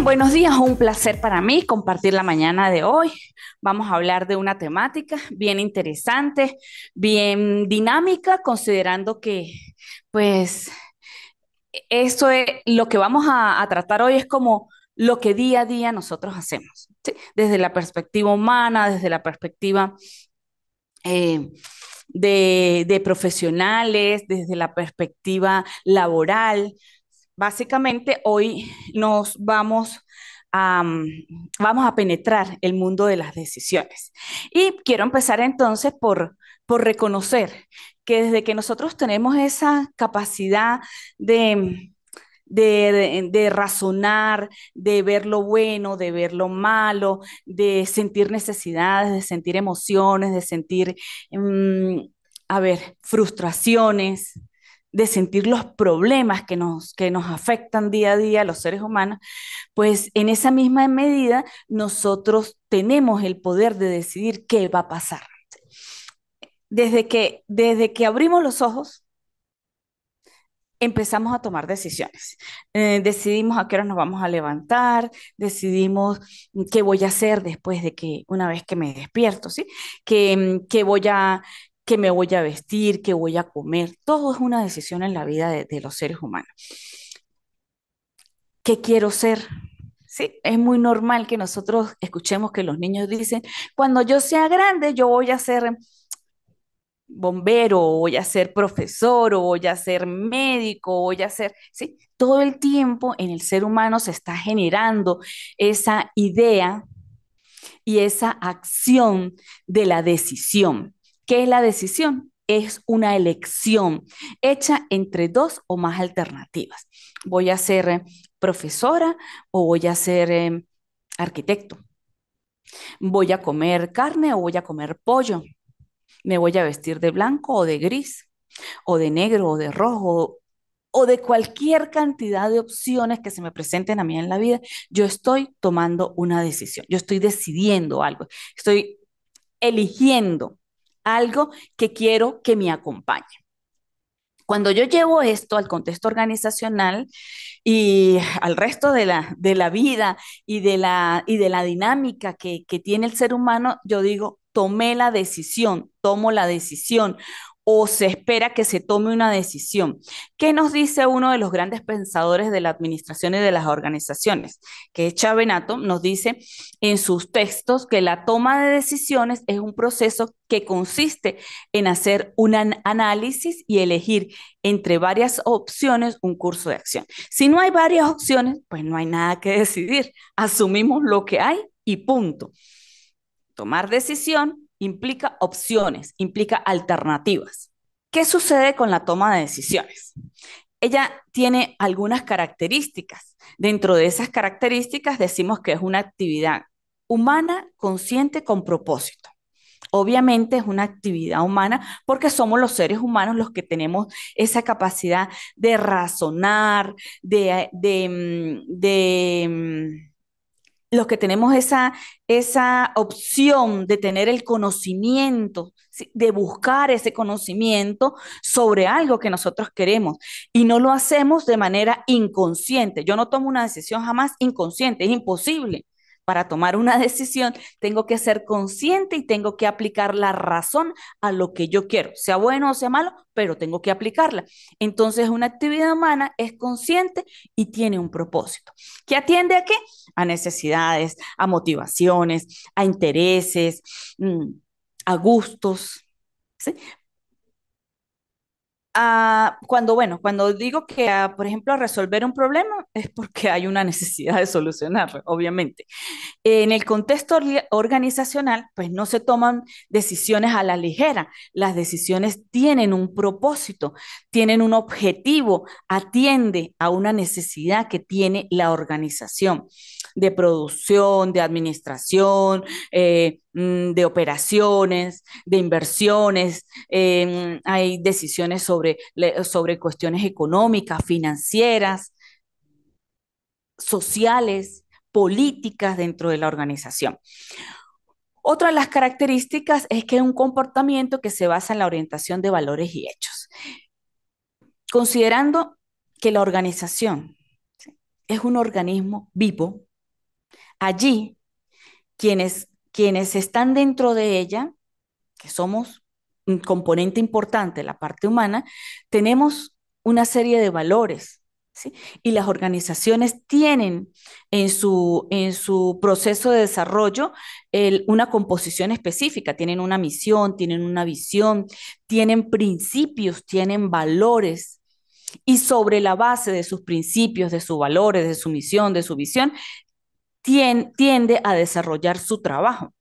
Buenos días, un placer para mí compartir la mañana de hoy. Vamos a hablar de una temática bien interesante, bien dinámica, considerando que, pues, eso es lo que vamos a tratar hoy es como lo que día a día nosotros hacemos, ¿sí? Desde la perspectiva humana, desde la perspectiva eh, de profesionales, desde la perspectiva laboral. Básicamente, hoy nos vamos a penetrar el mundo de las decisiones. Y quiero empezar entonces por reconocer que desde que nosotros tenemos esa capacidad de, de razonar, de ver lo bueno, de ver lo malo, de sentir necesidades, de sentir emociones, de sentir, mm, a ver, frustraciones, de sentir los problemas que nos afectan día a día a los seres humanos, pues en esa misma medida nosotros tenemos el poder de decidir qué va a pasar. Desde que abrimos los ojos, empezamos a tomar decisiones. Decidimos a qué hora nos vamos a levantar, decidimos qué voy a hacer después de que, una vez que me despierto, ¿sí? Qué qué me voy a vestir, qué voy a comer. Todo es una decisión en la vida de los seres humanos. ¿Qué quiero ser? Sí, es muy normal que nosotros escuchemos que los niños dicen, cuando yo sea grande, yo voy a ser bombero, o voy a ser profesor, o voy a ser médico, o voy a ser, ¿sí? Todo el tiempo en el ser humano se está generando esa idea y esa acción de la decisión. ¿Qué es la decisión? Es una elección hecha entre dos o más alternativas. Voy a ser profesora o voy a ser arquitecto. Voy a comer carne o voy a comer pollo. Me voy a vestir de blanco o de gris, o de negro o de rojo, o de cualquier cantidad de opciones que se me presenten a mí en la vida. Yo estoy tomando una decisión, yo estoy decidiendo algo, estoy eligiendo algo que quiero que me acompañe. Cuando yo llevo esto al contexto organizacional y al resto de la vida y de la dinámica que tiene el ser humano, yo digo, tomé la decisión, tomo la decisión o se espera que se tome una decisión. ¿Qué nos dice uno de los grandes pensadores de la administración y de las organizaciones? Que es Chavenato, nos dice en sus textos que la toma de decisiones es un proceso que consiste en hacer un análisis y elegir entre varias opciones un curso de acción. Si no hay varias opciones, pues no hay nada que decidir. Asumimos lo que hay y punto. Tomar decisión implica opciones, implica alternativas. ¿Qué sucede con la toma de decisiones? Ella tiene algunas características. Dentro de esas características decimos que es una actividad humana, consciente, con propósito. Obviamente es una actividad humana porque somos los seres humanos los que tenemos esa capacidad de razonar, los que tenemos esa opción de tener el conocimiento, ¿sí? De buscar ese conocimiento sobre algo que nosotros queremos y no lo hacemos de manera inconsciente. Yo no tomo una decisión jamás inconsciente, es imposible. Para tomar una decisión tengo que ser consciente y tengo que aplicar la razón a lo que yo quiero, sea bueno o sea malo, pero tengo que aplicarla. Entonces una actividad humana es consciente y tiene un propósito. ¿Qué atiende a qué? A necesidades, a motivaciones, a intereses, a gustos. ¿Sí? Cuando digo que, por ejemplo, a resolver un problema es porque hay una necesidad de solucionarlo, obviamente. En el contexto organizacional, pues no se toman decisiones a la ligera. Las decisiones tienen un propósito, tienen un objetivo, atiende a una necesidad que tiene la organización de producción, de administración, de operaciones, de inversiones. Hay decisiones sobre cuestiones económicas, financieras, sociales, políticas dentro de la organización. Otra de las características es que es un comportamiento que se basa en la orientación de valores y hechos. Considerando que la organización, ¿sí?, es un organismo vivo, Allí, quienes están dentro de ella, que somos un componente importante, la parte humana, tenemos una serie de valores, ¿sí? Y las organizaciones tienen en su proceso de desarrollo una composición específica, tienen una misión, tienen una visión, tienen principios, tienen valores. Y sobre la base de sus principios, de sus valores, de su misión, de su visión, tiende a desarrollar su trabajo.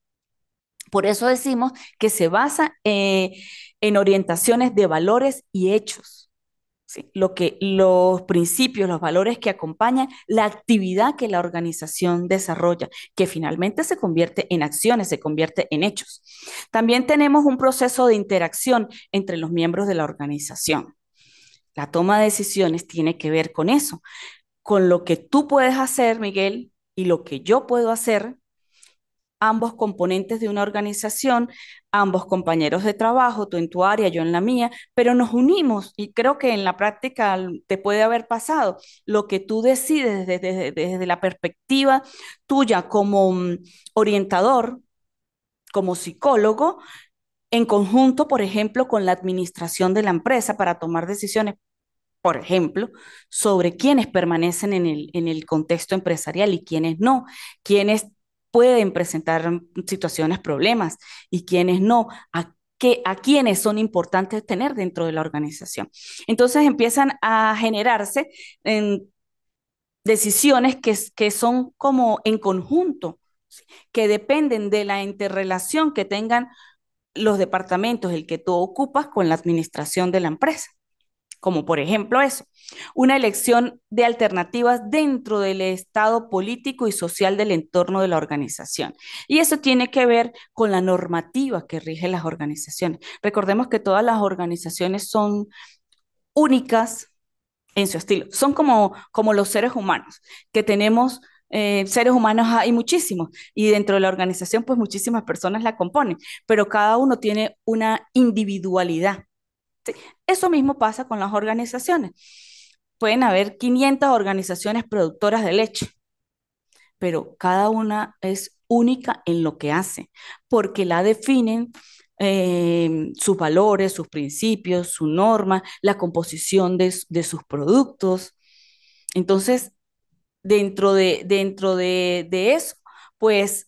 Por eso decimos que se basa en orientaciones de valores y hechos. ¿Sí? Los principios, los valores que acompañan la actividad que la organización desarrolla, que finalmente se convierte en acciones, se convierte en hechos. También tenemos un proceso de interacción entre los miembros de la organización. La toma de decisiones tiene que ver con eso, con lo que tú puedes hacer, Miguel, y lo que yo puedo hacer, ambos componentes de una organización, ambos compañeros de trabajo, tú en tu área, yo en la mía, pero nos unimos y creo que en la práctica te puede haber pasado. Lo que tú decides desde la perspectiva tuya como orientador, como psicólogo, en conjunto, por ejemplo, con la administración de la empresa para tomar decisiones, por ejemplo, sobre quiénes permanecen en el contexto empresarial y quiénes no, quiénes pueden presentar situaciones, problemas y quiénes no, a quiénes son importantes tener dentro de la organización. Entonces empiezan a generarse en decisiones que son como en conjunto, ¿sí? Que dependen de la interrelación que tengan los departamentos, el que tú ocupas con la administración de la empresa, como por ejemplo eso, una elección de alternativas dentro del estado político y social del entorno de la organización. Y eso tiene que ver con la normativa que rige las organizaciones. Recordemos que todas las organizaciones son únicas en su estilo, son como los seres humanos, que tenemos seres humanos hay muchísimos y dentro de la organización pues muchísimas personas la componen, pero cada uno tiene una individualidad. Sí, eso mismo pasa con las organizaciones. Pueden haber 500 organizaciones productoras de leche, pero cada una es única en lo que hace, porque la definen sus valores, sus principios, su norma, la composición de sus productos. Entonces, dentro de eso, pues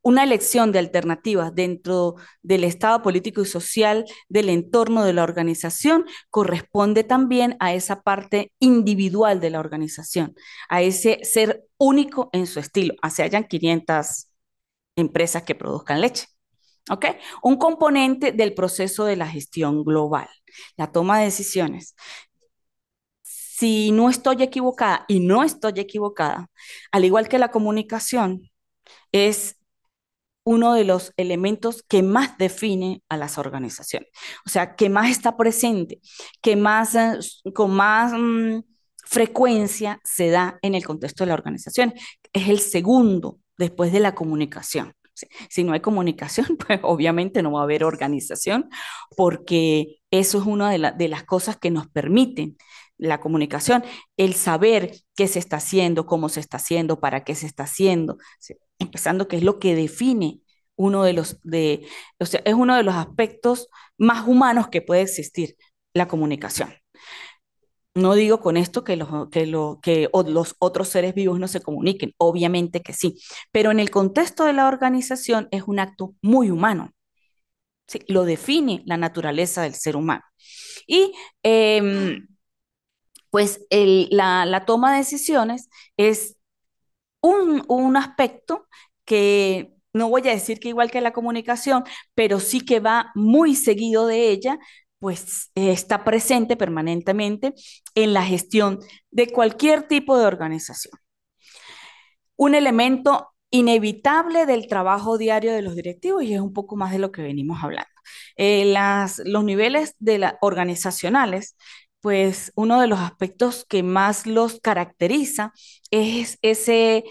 una elección de alternativas dentro del estado político y social del entorno de la organización corresponde también a esa parte individual de la organización, a ese ser único en su estilo, así hayan 500 empresas que produzcan leche. ¿Ok? Un componente del proceso de la gestión global, la toma de decisiones. Si no estoy equivocada y no estoy equivocada, al igual que la comunicación, es uno de los elementos que más define a las organizaciones, o sea, que más está presente, que más, con más frecuencia se da en el contexto de la organización. Es el segundo después de la comunicación. Si no hay comunicación, pues obviamente no va a haber organización, porque eso es una de las cosas que nos permiten la comunicación, el saber qué se está haciendo, cómo se está haciendo, para qué se está haciendo, ¿sí? Empezando que es lo que define o sea, es uno de los aspectos más humanos que puede existir, la comunicación. No digo con esto que los otros seres vivos no se comuniquen, obviamente que sí, pero en el contexto de la organización es un acto muy humano, ¿sí? Lo define la naturaleza del ser humano. Y pues la toma de decisiones es un aspecto que no voy a decir que igual que la comunicación, pero sí que va muy seguido de ella, pues está presente permanentemente en la gestión de cualquier tipo de organización. Un elemento inevitable del trabajo diario de los directivos y es un poco más de lo que venimos hablando. Los niveles organizacionales, pues uno de los aspectos que más los caracteriza es ese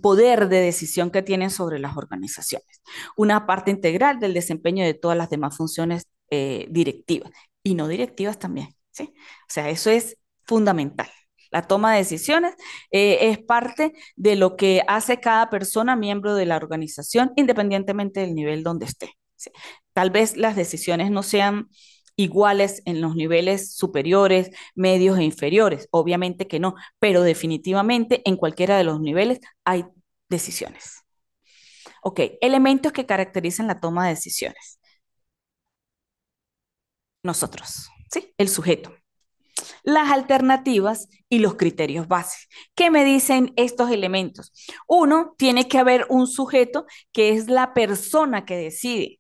poder de decisión que tienen sobre las organizaciones. Una parte integral del desempeño de todas las demás funciones directivas y no directivas también, ¿sí? O sea, eso es fundamental. La toma de decisiones es parte de lo que hace cada persona miembro de la organización, independientemente del nivel donde esté. ¿Sí? Tal vez las decisiones no sean iguales en los niveles superiores, medios e inferiores, obviamente que no, pero definitivamente en cualquiera de los niveles hay decisiones. Ok, elementos que caracterizan la toma de decisiones. Nosotros, ¿sí? El sujeto, las alternativas y los criterios base. ¿Qué me dicen estos elementos? Uno, tiene que haber un sujeto que es la persona que decide.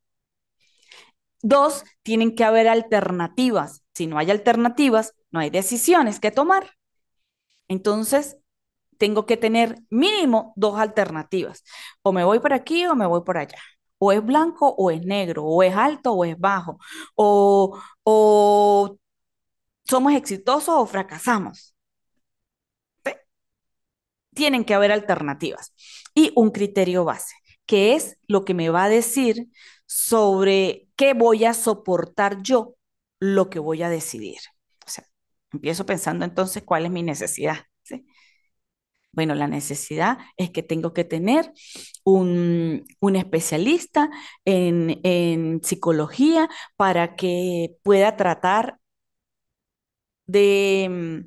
Dos, tienen que haber alternativas. Si no hay alternativas, no hay decisiones que tomar. Entonces, tengo que tener mínimo dos alternativas. O me voy por aquí o me voy por allá. O es blanco o es negro, o es alto o es bajo, o somos exitosos o fracasamos. Tienen que haber alternativas y un criterio base, que es lo que me va a decir sobre qué voy a soportar yo, lo que voy a decidir. O sea, empiezo pensando entonces cuál es mi necesidad. ¿Sí? Bueno, la necesidad es que tengo que tener un especialista en psicología para que pueda tratar de,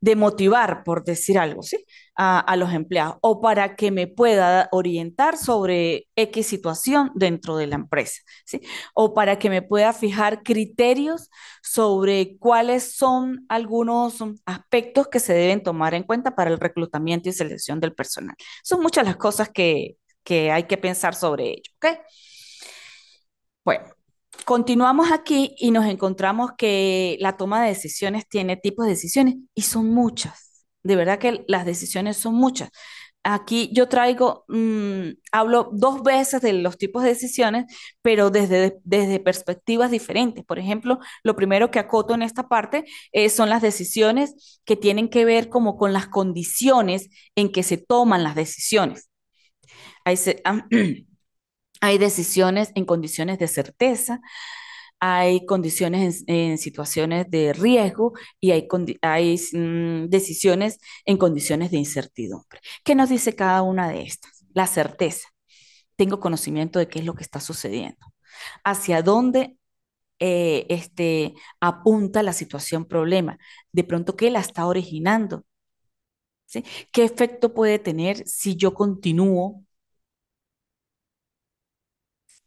de motivar, por decir algo, ¿sí? A los empleados o para que me pueda orientar sobre X situación dentro de la empresa, ¿sí? O para que me pueda fijar criterios sobre cuáles son algunos aspectos que se deben tomar en cuenta para el reclutamiento y selección del personal. Son muchas las cosas que hay que pensar sobre ello, ¿ok? Bueno, continuamos aquí y nos encontramos que la toma de decisiones tiene tipos de decisiones y son muchas. De verdad que las decisiones son muchas. Aquí yo traigo, hablo dos veces de los tipos de decisiones, pero desde perspectivas diferentes. Por ejemplo, lo primero que acoto en esta parte son las decisiones que tienen que ver como con las condiciones en que se toman las decisiones. Hay, hay decisiones en condiciones de certeza, hay condiciones en situaciones de riesgo y hay decisiones en condiciones de incertidumbre. ¿Qué nos dice cada una de estas? La certeza. Tengo conocimiento de qué es lo que está sucediendo. Hacia dónde apunta la situación problema. De pronto, ¿qué la está originando? ¿Sí? ¿Qué efecto puede tener si yo continúo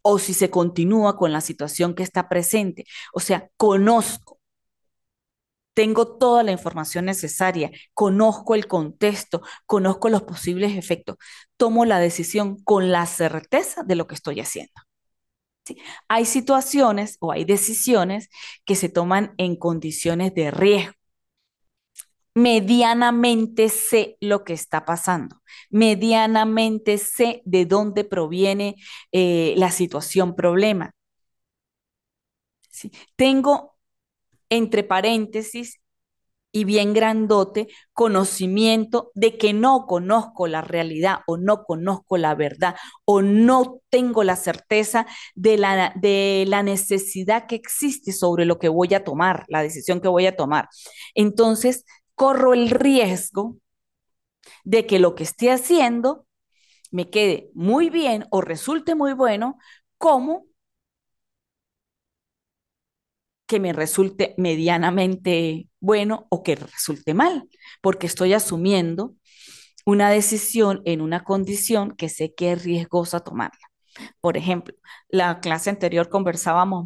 o si se continúa con la situación que está presente? O sea, conozco, tengo toda la información necesaria, conozco el contexto, conozco los posibles efectos, tomo la decisión con la certeza de lo que estoy haciendo. ¿Sí? Hay situaciones o hay decisiones que se toman en condiciones de riesgo. Medianamente sé lo que está pasando, medianamente sé de dónde proviene la situación problema. ¿Sí? Tengo entre paréntesis y bien grandote conocimiento de que no conozco la realidad o no conozco la verdad o no tengo la certeza de la necesidad que existe sobre lo que voy a tomar, la decisión que voy a tomar. Entonces, corro el riesgo de que lo que esté haciendo me quede muy bien o resulte muy bueno, como que me resulte medianamente bueno o que resulte mal, porque estoy asumiendo una decisión en una condición que sé que es riesgosa tomarla. Por ejemplo, la clase anterior conversábamos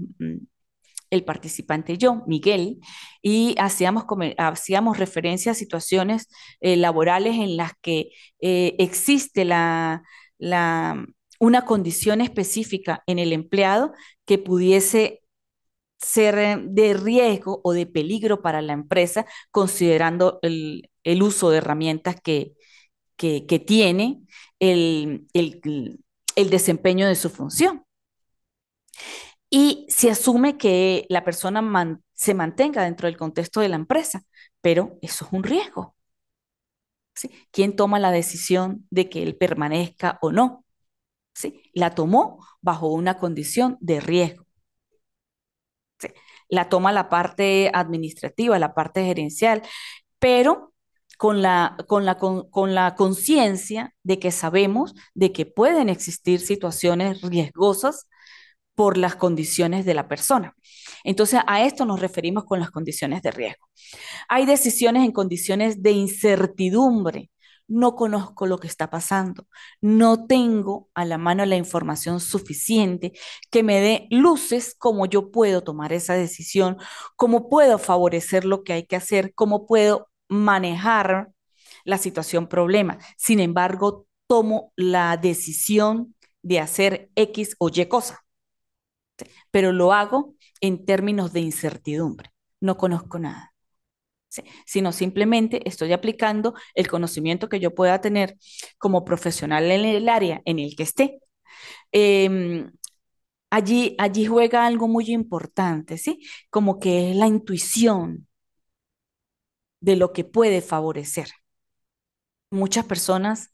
el participante y yo, Miguel, y hacíamos referencia a situaciones laborales en las que existe la, una condición específica en el empleado que pudiese ser de riesgo o de peligro para la empresa, considerando el uso de herramientas que tiene el desempeño de su función. Y se asume que la persona se mantenga dentro del contexto de la empresa, pero eso es un riesgo. ¿Sí? ¿Quién toma la decisión de que él permanezca o no? ¿Sí? La tomó bajo una condición de riesgo. ¿Sí? La toma la parte administrativa, la parte gerencial, pero con la conciencia de que sabemos de que pueden existir situaciones riesgosas por las condiciones de la persona. Entonces, a esto nos referimos con las condiciones de riesgo. Hay decisiones en condiciones de incertidumbre. No conozco lo que está pasando. No tengo a la mano la información suficiente que me dé luces cómo yo puedo tomar esa decisión, cómo puedo favorecer lo que hay que hacer, cómo puedo manejar la situación problema. Sin embargo, tomo la decisión de hacer X o Y cosa, pero lo hago en términos de incertidumbre. No conozco nada. Sí, sino simplemente estoy aplicando el conocimiento que yo pueda tener como profesional en el área en el que esté. Eh, allí juega algo muy importante, ¿sí? Como que es la intuición de lo que puede favorecer. Muchas personas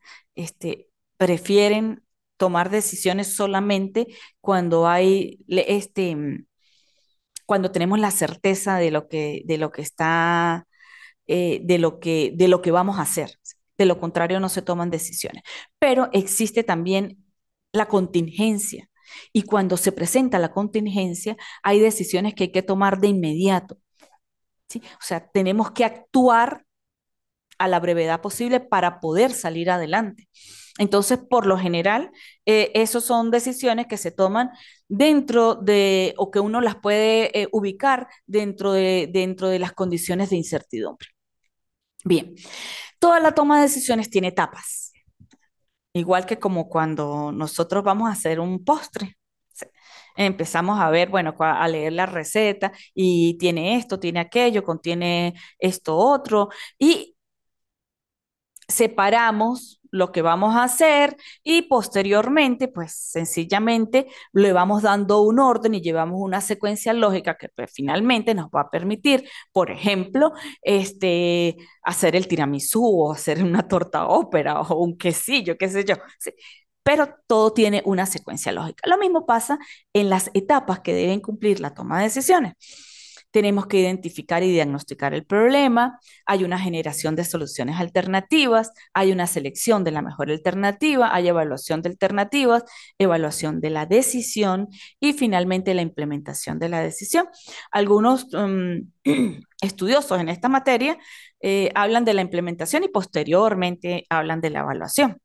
prefieren tomar decisiones solamente cuando cuando tenemos la certeza de lo que está de lo que vamos a hacer. De lo contrario, no se toman decisiones. Pero existe también la contingencia. Y cuando se presenta la contingencia, hay decisiones que hay que tomar de inmediato. ¿Sí? O sea, tenemos que actuar a la brevedad posible para poder salir adelante. Entonces, por lo general, esas son decisiones que se toman dentro de, o que uno las puede ubicar dentro de las condiciones de incertidumbre. Bien, toda la toma de decisiones tiene etapas, igual que como cuando nosotros vamos a hacer un postre. Sí. Empezamos a ver, bueno, a leer la receta y tiene esto, tiene aquello, contiene esto otro, y separamos lo que vamos a hacer y posteriormente, pues sencillamente le vamos dando un orden y llevamos una secuencia lógica que pues, finalmente nos va a permitir, por ejemplo, hacer el tiramisú o hacer una torta ópera o un quesillo, qué sé yo. Sí. Pero todo tiene una secuencia lógica. Lo mismo pasa en las etapas que deben cumplir la toma de decisiones. Tenemos que identificar y diagnosticar el problema, hay una generación de soluciones alternativas, hay una selección de la mejor alternativa, hay evaluación de alternativas, evaluación de la decisión y finalmente la implementación de la decisión. Algunos estudiosos en esta materia hablan de la implementación y posteriormente hablan de la evaluación.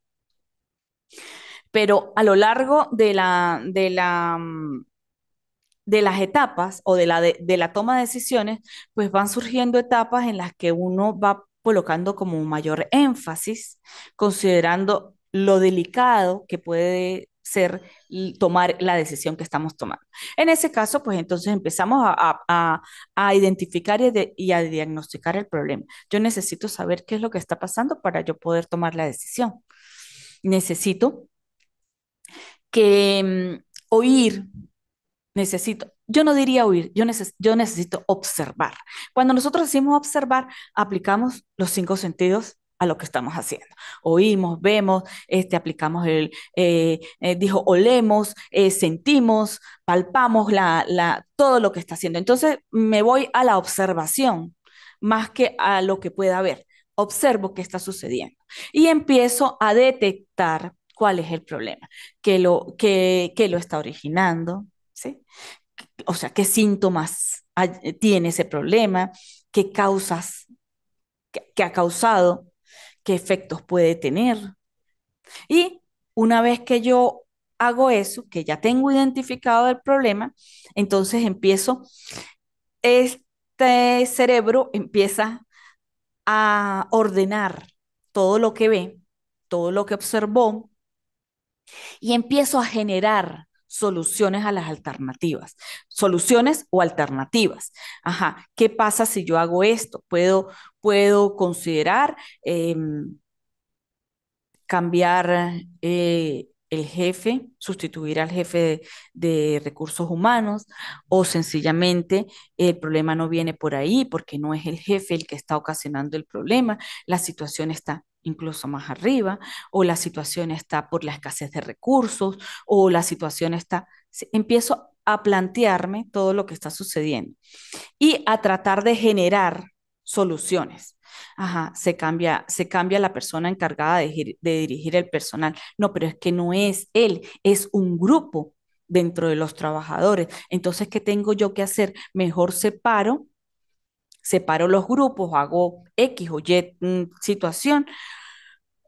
Pero a lo largo de las etapas o de la toma de decisiones, pues van surgiendo etapas en las que uno va colocando como un mayor énfasis, considerando lo delicado que puede ser tomar la decisión que estamos tomando. En ese caso, pues entonces empezamos a identificar y a diagnosticar el problema. Yo necesito saber qué es lo que está pasando para yo poder tomar la decisión. Necesito que oír. Yo no diría oír, yo necesito observar. Cuando nosotros decimos observar, aplicamos los cinco sentidos a lo que estamos haciendo. Oímos, vemos, aplicamos dijo, olemos, sentimos, palpamos todo lo que está haciendo. Entonces me voy a la observación más que a lo que pueda haber. Observo qué está sucediendo y empiezo a detectar cuál es el problema, que lo está originando, ¿sí? O sea, qué síntomas tiene ese problema, qué causas, qué ha causado, qué efectos puede tener. Y una vez que yo hago eso, que ya tengo identificado el problema, entonces este cerebro empieza a ordenar todo lo que ve, todo lo que observó, y empiezo a generar soluciones a las alternativas, soluciones o alternativas. Ajá, ¿qué pasa si yo hago esto? Puedo considerar cambiar el jefe, sustituir al jefe de recursos humanos o sencillamente el problema no viene por ahí porque no es el jefe el que está ocasionando el problema, la situación está incluso más arriba o la situación está por la escasez de recursos o la situación está, empiezo a plantearme todo lo que está sucediendo y a tratar de generar soluciones. Ajá, se cambia la persona encargada de dirigir el personal. No, pero es que no es él, es un grupo dentro de los trabajadores. Entonces, ¿qué tengo yo que hacer? Mejor separo los grupos, hago X o Y situación,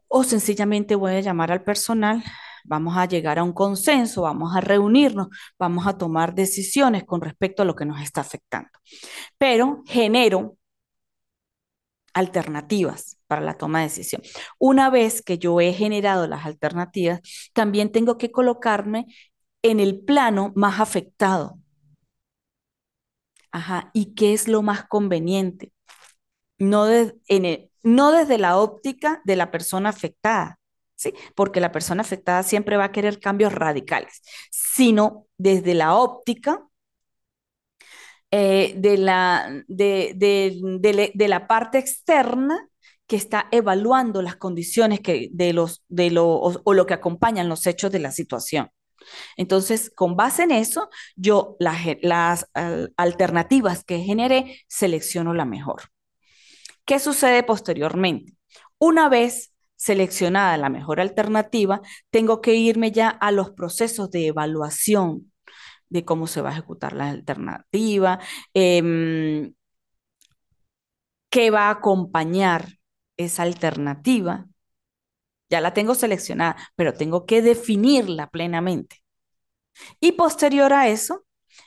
o sencillamente voy a llamar al personal, vamos a llegar a un consenso, vamos a reunirnos, vamos a tomar decisiones con respecto a lo que nos está afectando. Pero genero alternativas para la toma de decisión. Una vez que yo he generado las alternativas, también tengo que colocarme en el plano más afectado. Ajá, ¿y qué es lo más conveniente? No desde la óptica de la persona afectada, ¿sí? Porque la persona afectada siempre va a querer cambios radicales, sino desde la óptica de la parte externa que está evaluando las condiciones o lo que acompañan los hechos de la situación. Entonces, con base en eso, yo las alternativas que generé selecciono la mejor. ¿Qué sucede posteriormente? Una vez seleccionada la mejor alternativa, tengo que irme ya a los procesos de evaluación de cómo se va a ejecutar la alternativa, eh, qué va a acompañar esa alternativa. Ya la tengo seleccionada, pero tengo que definirla plenamente. Y posterior a eso,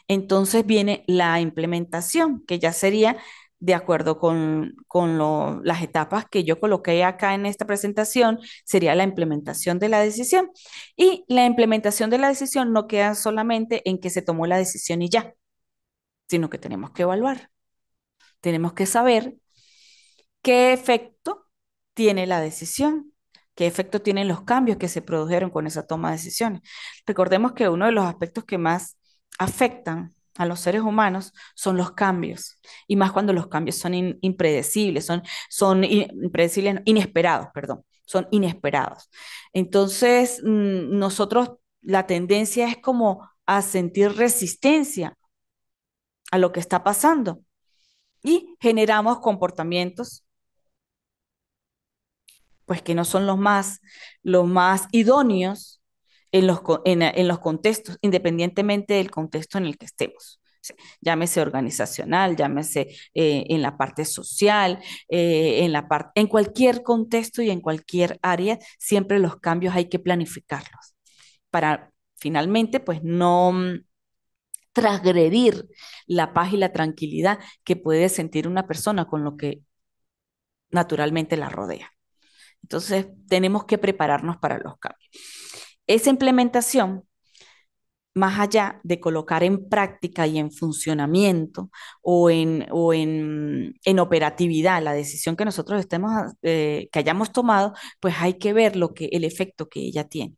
entonces viene la implementación, que ya sería de acuerdo con las etapas que yo coloqué acá en esta presentación, sería la implementación de la decisión. Y la implementación de la decisión no queda solamente en que se tomó la decisión y ya, sino que tenemos que evaluar, tenemos que saber qué efecto tiene la decisión, qué efecto tienen los cambios que se produjeron con esa toma de decisiones. Recordemos que uno de los aspectos que más afectan a los seres humanos son los cambios, y más cuando los cambios son impredecibles, impredecibles, no, inesperados, perdón, son inesperados. Entonces, nosotros, la tendencia es como a sentir resistencia a lo que está pasando y generamos comportamientos pues que no son los más idóneos en los contextos, independientemente del contexto en el que estemos. Sí, llámese organizacional, llámese en la parte social, en cualquier contexto y en cualquier área, siempre los cambios hay que planificarlos para finalmente pues no transgredir la paz y la tranquilidad que puede sentir una persona con lo que naturalmente la rodea. Entonces, tenemos que prepararnos para los cambios. Esa implementación, más allá de colocar en práctica y en funcionamiento en operatividad la decisión que nosotros que hayamos tomado, pues hay que ver el efecto que ella tiene.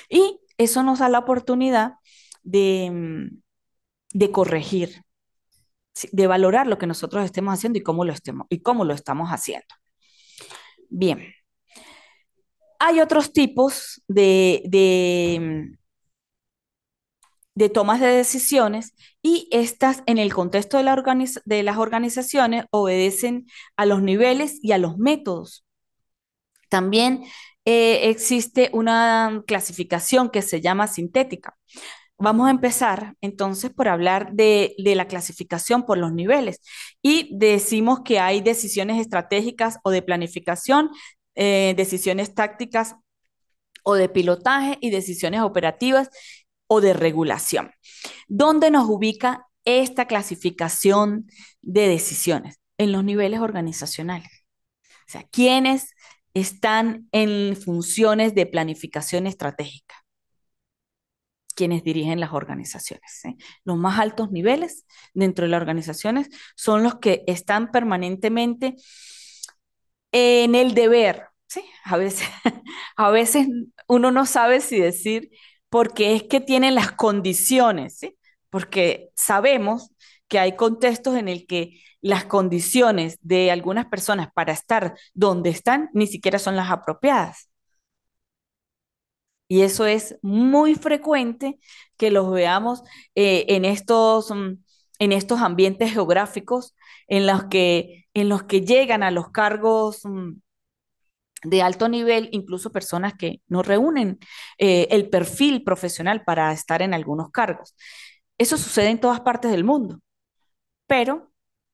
Y eso nos da la oportunidad de corregir, ¿sí? De valorar lo que nosotros estemos haciendo y cómo lo estamos haciendo. Bien, hay otros tipos de tomas de decisiones y estas en el contexto de las organizaciones obedecen a los niveles y a los métodos. También existe una clasificación que se llama sintética. Vamos a empezar entonces por hablar de la clasificación por los niveles y decimos que hay decisiones estratégicas o de planificación, decisiones tácticas o de pilotaje y decisiones operativas o de regulación. ¿Dónde nos ubica esta clasificación de decisiones? En los niveles organizacionales. O sea, ¿quiénes están en funciones de planificación estratégica? Quienes dirigen las organizaciones. ¿Sí? Los más altos niveles dentro de las organizaciones son los que están permanentemente en el deber. ¿Sí? A veces uno no sabe si decir porque es que tienen las condiciones, ¿sí? Porque sabemos que hay contextos en el que las condiciones de algunas personas para estar donde están ni siquiera son las apropiadas. Y eso es muy frecuente que los veamos en en estos ambientes geográficos en los que llegan a los cargos de alto nivel, incluso personas que no reúnen el perfil profesional para estar en algunos cargos. Eso sucede en todas partes del mundo, pero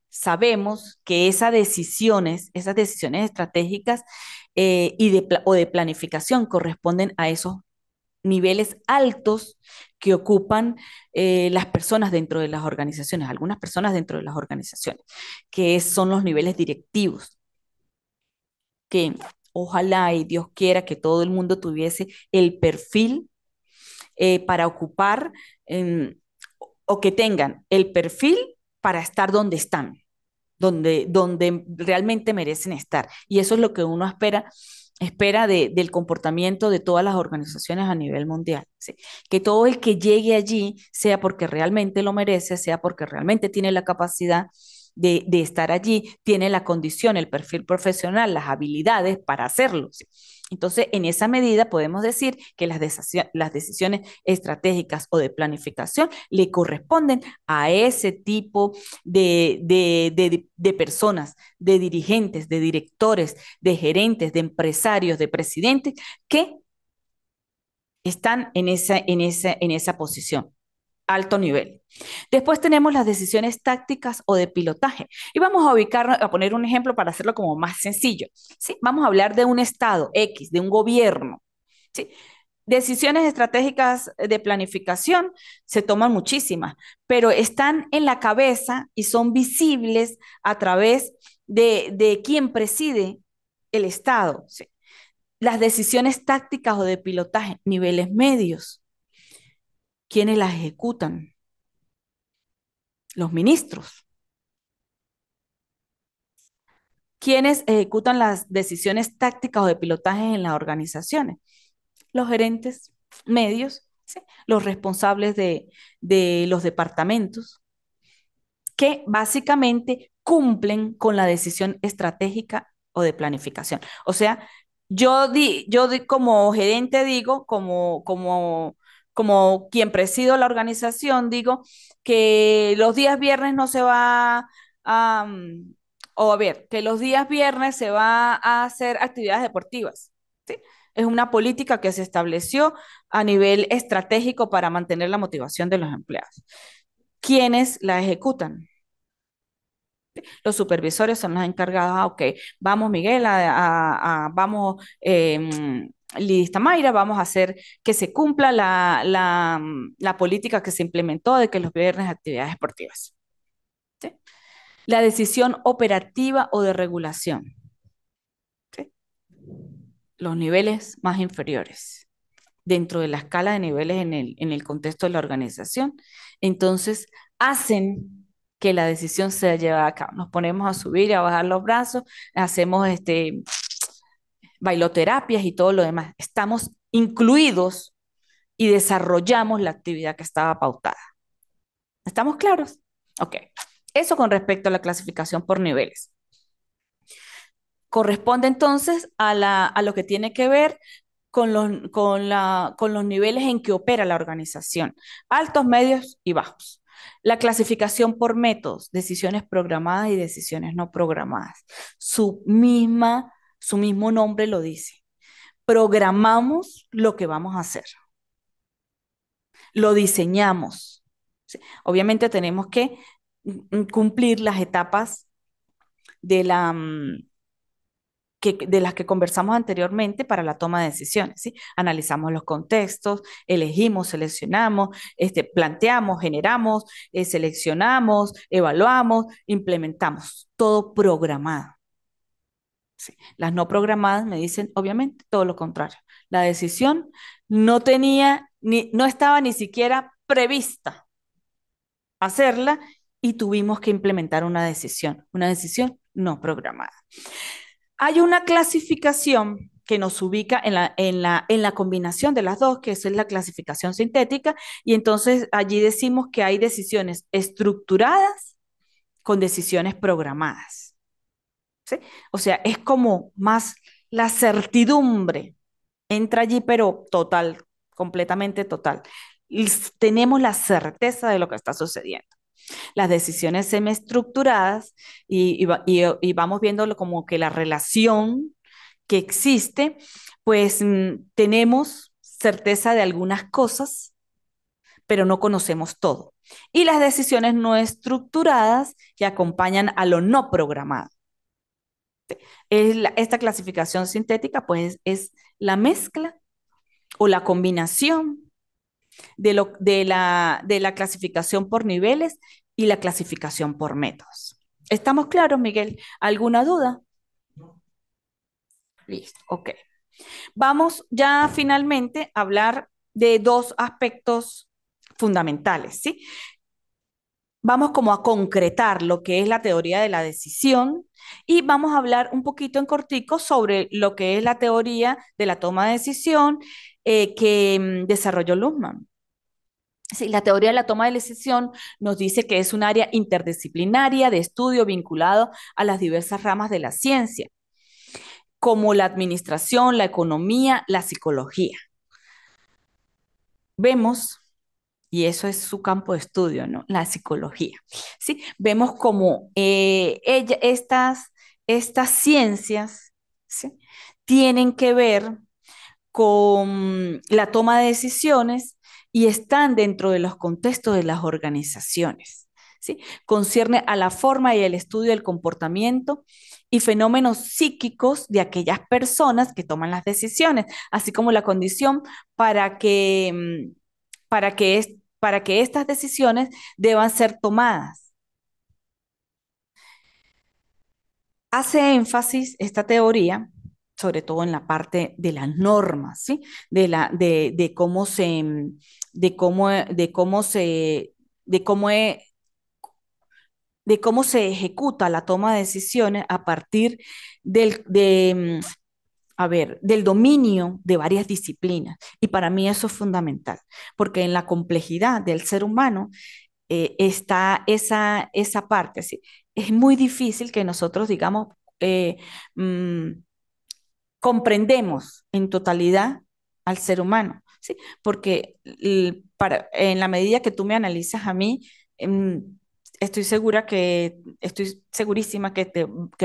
sabemos que esas decisiones estratégicas o de planificación corresponden a esos niveles altos que ocupan las personas dentro de las organizaciones, algunas personas dentro de las organizaciones, que son los niveles directivos, que ojalá y Dios quiera que todo el mundo tuviese el perfil para ocupar eh, o que tengan el perfil para estar donde están, donde realmente merecen estar. Y eso es lo que uno espera del comportamiento de todas las organizaciones a nivel mundial. ¿Sí? Que todo el que llegue allí sea porque realmente lo merece, sea porque realmente tiene la capacidad de estar allí, tiene la condición, el perfil profesional, las habilidades para hacerlo. ¿Sí? Entonces, en esa medida podemos decir que las decisiones estratégicas o de planificación le corresponden a ese tipo de personas, de dirigentes, de directores, de gerentes, de empresarios, de presidentes que están en esa posición, alto nivel. Después tenemos las decisiones tácticas o de pilotaje. Y vamos a ubicar, a poner un ejemplo para hacerlo como más sencillo. ¿Sí? Vamos a hablar de un estado X, de un gobierno. ¿Sí? Decisiones estratégicas de planificación se toman muchísimas, pero están en la cabeza y son visibles a través de quien preside el Estado. ¿Sí? Las decisiones tácticas o de pilotaje, niveles medios, ¿quiénes las ejecutan? Los ministros. ¿Quiénes ejecutan las decisiones tácticas o de pilotaje en las organizaciones? Los gerentes medios, ¿sí? Los responsables de los departamentos, que básicamente cumplen con la decisión estratégica o de planificación. O sea, como gerente digo, como quien presido la organización, digo que los días viernes no se va a, o a ver, que los días viernes se va a hacer actividades deportivas. ¿Sí? Es una política que se estableció a nivel estratégico para mantener la motivación de los empleados. ¿Quiénes la ejecutan? Los supervisores son los encargados, ok, vamos Miguel, vamos Liz Mayra, vamos a hacer que se cumpla la política que se implementó de que los viernes actividades deportivas. ¿Sí? La decisión operativa o de regulación, ¿sí? Los niveles más inferiores dentro de la escala de niveles en el contexto de la organización, entonces hacen que la decisión sea llevada a cabo. Nos ponemos a subir y a bajar los brazos, hacemos bailoterapias y todo lo demás. Estamos incluidos y desarrollamos la actividad que estaba pautada. ¿Estamos claros? Ok. Eso con respecto a la clasificación por niveles. Corresponde entonces a lo que tiene que ver con los niveles en que opera la organización, altos, medios y bajos. La clasificación por métodos, decisiones programadas y decisiones no programadas. Su mismo nombre lo dice. Programamos lo que vamos a hacer, lo diseñamos. ¿Sí? Obviamente tenemos que cumplir las etapas de de las que conversamos anteriormente para la toma de decisiones. ¿Sí? Analizamos los contextos, elegimos, seleccionamos, planteamos, generamos, seleccionamos, evaluamos, implementamos, todo programado. ¿Sí? Las no programadas me dicen, obviamente, todo lo contrario. La decisión no estaba ni siquiera prevista hacerla y tuvimos que implementar una decisión no programada. Hay una clasificación que nos ubica en la combinación de las dos, que es la clasificación sintética, y entonces allí decimos que hay decisiones estructuradas con decisiones programadas. ¿Sí? O sea, es como más la certidumbre, entra allí, pero total, completamente total. Y tenemos la certeza de lo que está sucediendo. Las decisiones semiestructuradas y vamos viendo como que la relación que existe, pues tenemos certeza de algunas cosas, pero no conocemos todo. Y las decisiones no estructuradas que acompañan a lo no programado. Esta clasificación sintética, pues, es la mezcla o la combinación de la clasificación por niveles y la clasificación por métodos. ¿Estamos claros, Miguel? ¿Alguna duda? Listo, ok. Vamos ya finalmente a hablar de dos aspectos fundamentales, ¿sí? Vamos como a concretar lo que es la teoría de la decisión y vamos a hablar un poquito en cortico sobre lo que es la teoría de la toma de decisión que desarrolló Luhmann. Sí, la teoría de la toma de decisión nos dice que es un área interdisciplinaria de estudio vinculado a las diversas ramas de la ciencia, como la administración, la economía, la psicología. Vemos, y eso es su campo de estudio, ¿no? La psicología. ¿Sí? Vemos como estas ciencias, ¿sí? Tienen que ver con la toma de decisiones y están dentro de los contextos de las organizaciones. ¿Sí? Concierne a la forma y el estudio del comportamiento y fenómenos psíquicos de aquellas personas que toman las decisiones, así como la condición para que, para que estas decisiones deban ser tomadas. Hace énfasis esta teoría, sobre todo en la parte de las normas, ¿sí? De cómo se, de cómo se, de cómo, de cómo se ejecuta la toma de decisiones a partir del dominio de varias disciplinas. Y para mí eso es fundamental, porque en la complejidad del ser humano está esa parte, ¿sí? Es muy difícil que nosotros digamos, eh, mm, comprendemos en totalidad al ser humano, ¿sí? Porque en la medida que tú me analizas a mí, em, estoy segurísima que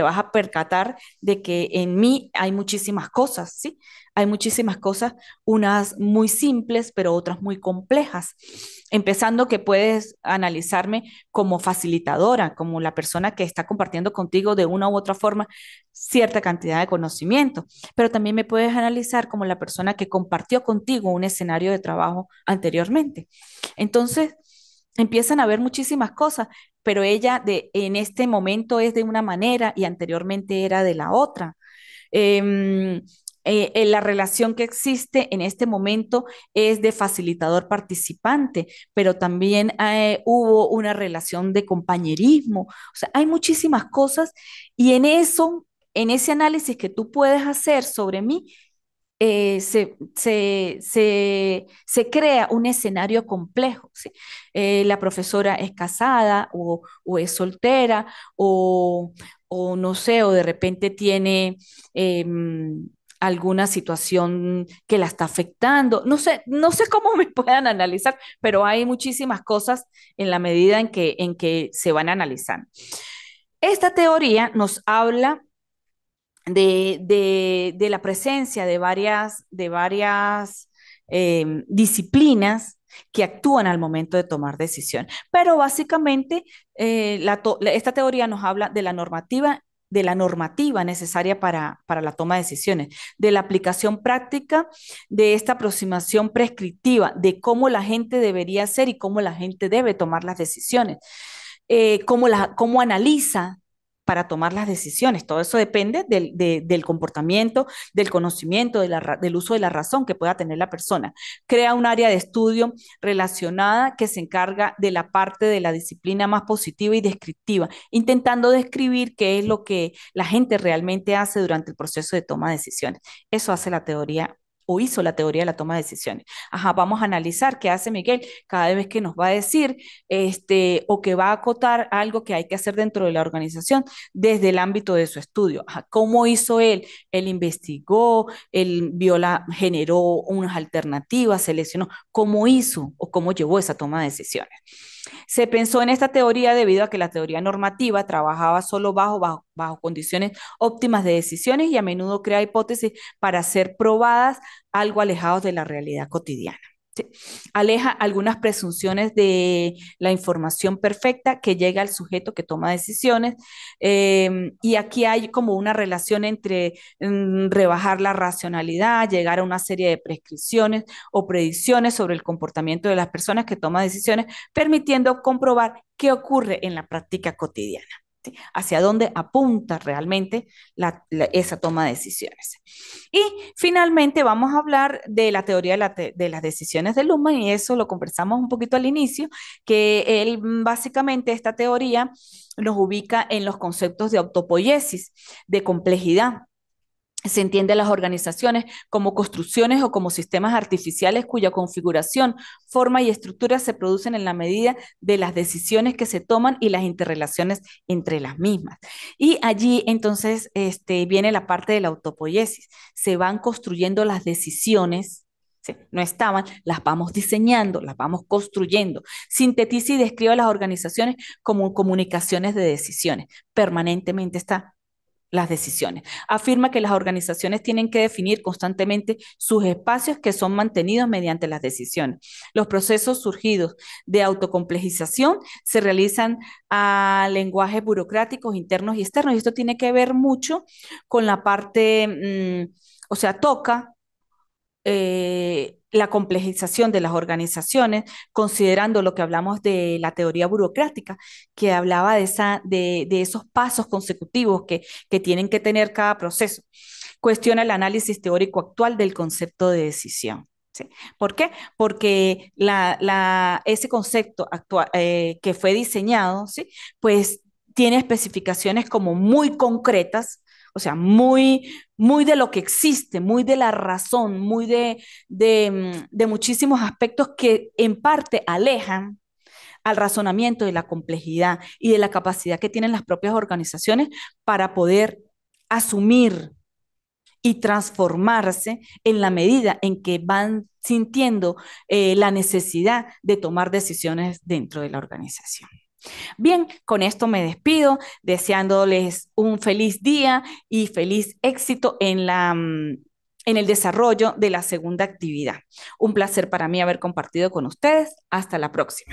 vas a percatar de que en mí hay muchísimas cosas, ¿sí? Hay muchísimas cosas, unas muy simples, pero otras muy complejas. Empezando que puedes analizarme como facilitadora, como la persona que está compartiendo contigo de una u otra forma cierta cantidad de conocimiento, pero también me puedes analizar como la persona que compartió contigo un escenario de trabajo anteriormente. Entonces, empiezan a ver muchísimas cosas, pero ella en este momento es de una manera y anteriormente era de la otra. Eh, la relación que existe en este momento es de facilitador participante, pero también hubo una relación de compañerismo. O sea, hay muchísimas cosas y en ese análisis que tú puedes hacer sobre mí, se crea un escenario complejo, ¿sí? La profesora es casada o es soltera o no sé, o de repente tiene alguna situación que la está afectando. No sé cómo me puedan analizar, pero hay muchísimas cosas en la medida en que se van analizando. Esta teoría nos habla de la presencia de varias disciplinas que actúan al momento de tomar decisión. Pero básicamente esta teoría nos habla de la normativa necesaria para la toma de decisiones, de la aplicación práctica de esta aproximación prescriptiva, de cómo la gente debería hacer y cómo la gente debe tomar las decisiones, cómo analiza para tomar las decisiones. Todo eso depende del comportamiento, del conocimiento, del uso de la razón que pueda tener la persona. Crea un área de estudio relacionada que se encarga de la parte de la disciplina más positiva y descriptiva, intentando describir qué es lo que la gente realmente hace durante el proceso de toma de decisiones. Eso hace la teoría o hizo la teoría de la toma de decisiones. Ajá, vamos a analizar qué hace Miguel cada vez que nos va a decir o que va a acotar algo que hay que hacer dentro de la organización desde el ámbito de su estudio. Ajá, ¿cómo hizo él? Él investigó, él generó unas alternativas, seleccionó cómo hizo o cómo llevó esa toma de decisiones. Se pensó en esta teoría debido a que la teoría normativa trabajaba solo bajo condiciones óptimas de decisiones y a menudo crea hipótesis para ser probadas algo alejados de la realidad cotidiana. ¿Sí? Aleja algunas presunciones de la información perfecta que llega al sujeto que toma decisiones y aquí hay como una relación entre rebajar la racionalidad, llegar a una serie de prescripciones o predicciones sobre el comportamiento de las personas que toman decisiones, permitiendo comprobar qué ocurre en la práctica cotidiana. ¿Sí? Hacia dónde apunta realmente esa toma de decisiones. Y finalmente vamos a hablar de la teoría de las decisiones de Luhmann, y eso lo conversamos un poquito al inicio, que él básicamente esta teoría nos ubica en los conceptos de autopoiesis, de complejidad. Se entiende a las organizaciones como construcciones o como sistemas artificiales cuya configuración, forma y estructura se producen en la medida de las decisiones que se toman y las interrelaciones entre las mismas. Y allí entonces viene la parte de la autopoiesis. Se van construyendo las decisiones. Sí, no estaban, las vamos diseñando, las vamos construyendo. Sintetiza y describe a las organizaciones como comunicaciones de decisiones. Permanentemente está las decisiones. Afirma que las organizaciones tienen que definir constantemente sus espacios que son mantenidos mediante las decisiones. Los procesos surgidos de autocomplejización se realizan a lenguajes burocráticos internos y externos, y esto tiene que ver mucho con la parte, o sea, toca la complejización de las organizaciones, considerando lo que hablamos de la teoría burocrática, que hablaba de esos pasos consecutivos que tienen que tener cada proceso. Cuestiona el análisis teórico actual del concepto de decisión. ¿Sí? ¿Por qué? Porque ese concepto actual, que fue diseñado, ¿sí? Pues tiene especificaciones como muy concretas, o sea, muy de lo que existe, muy de la razón, muy de muchísimos aspectos que en parte alejan al razonamiento de la complejidad y de la capacidad que tienen las propias organizaciones para poder asumir y transformarse en la medida en que van sintiendo la necesidad de tomar decisiones dentro de la organización. Bien, con esto me despido, deseándoles un feliz día y feliz éxito en el desarrollo de la segunda actividad. Un placer para mí haber compartido con ustedes. Hasta la próxima.